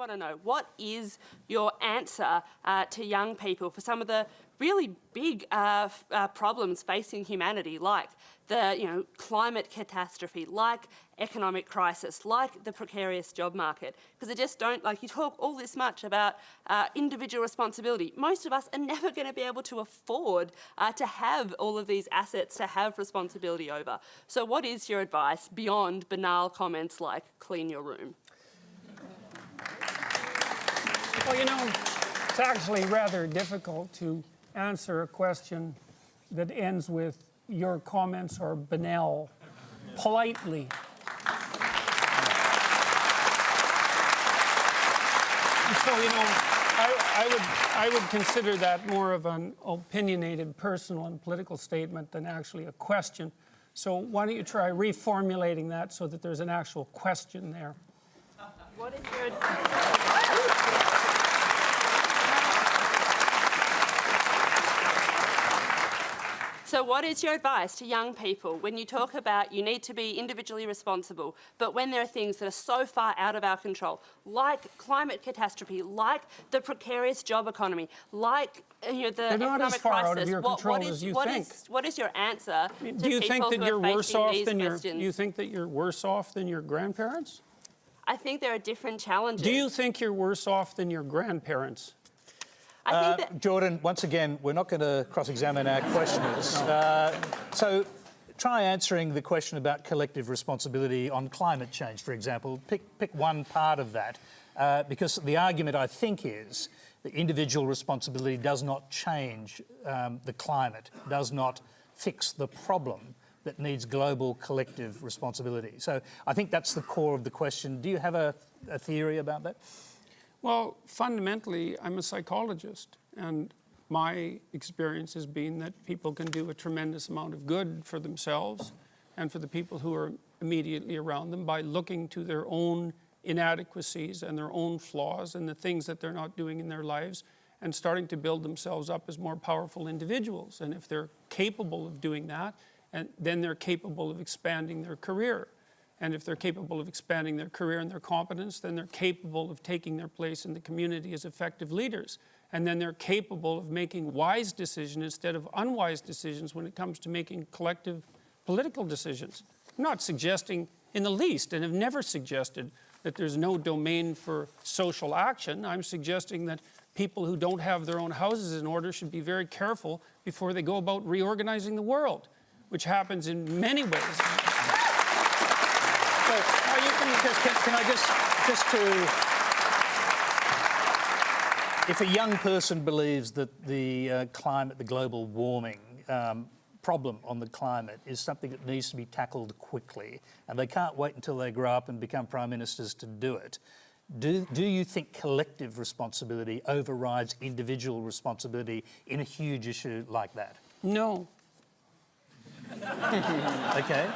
want to know, what is your answer to young people for some of the really big problems facing humanity, like the climate catastrophe, like economic crisis, like the precarious job market? Because I just don't, you talk all this much about individual responsibility. Most of us are never going to be able to afford to have all of these assets to have responsibility over. So what is your advice beyond banal comments like clean your room? Well, it's actually rather difficult to answer a question that ends with your comments are banal, politely. So, I would consider that more of an opinionated, personal and political statement than actually a question. So why don't you try reformulating that so that there's an actual question there? What is your... So what is your advice to young people when you talk about you need to be individually responsible, but when there are things that are so far out of our control, like climate catastrophe, like the precarious job economy, like the economic crisis? Out of your control as you think. What is your answer to Do you think that you're worse off than you think that you're worse off than your grandparents? I think there are different challenges. Do you think you're worse off than your grandparents? I think that... Jordan, once again, we're not going to cross-examine our questioners. So try answering the question about collective responsibility on climate change, for example. Pick one part of that, because the argument, I think, is that individual responsibility does not change the climate, does not fix the problem that needs global collective responsibility. So I think that's the core of the question. Do you have a theory about that? Well, fundamentally, I'm a psychologist, and my experience has been that people can do a tremendous amount of good for themselves and for the people who are immediately around them by looking to their own inadequacies and their own flaws and the things that they're not doing in their lives and starting to build themselves up as more powerful individuals. And if they're capable of doing that, then they're capable of expanding their career. And if they're capable of expanding their career and their competence, then they're capable of taking their place in the community as effective leaders. And then they're capable of making wise decisions instead of unwise decisions when it comes to making collective political decisions. I'm not suggesting in the least, and have never suggested, that there's no domain for social action. I'm suggesting that people who don't have their own houses in order should be very careful before they go about reorganizing the world, which happens in many ways. Can I just if a young person believes that the climate, the global warming problem on the climate is something that needs to be tackled quickly, and they can't wait until they grow up and become prime ministers to do it, do you think collective responsibility overrides individual responsibility in a huge issue like that? No. Okay.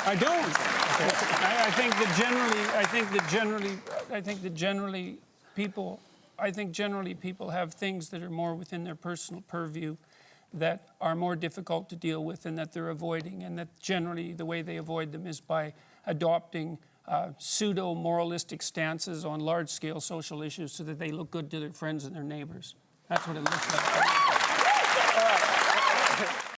I don't. I think generally people have things that are more within their personal purview that are more difficult to deal with and that they're avoiding, and that generally the way they avoid them is by adopting pseudo-moralistic stances on large-scale social issues so that they look good to their friends and their neighbors. That's what it looks like.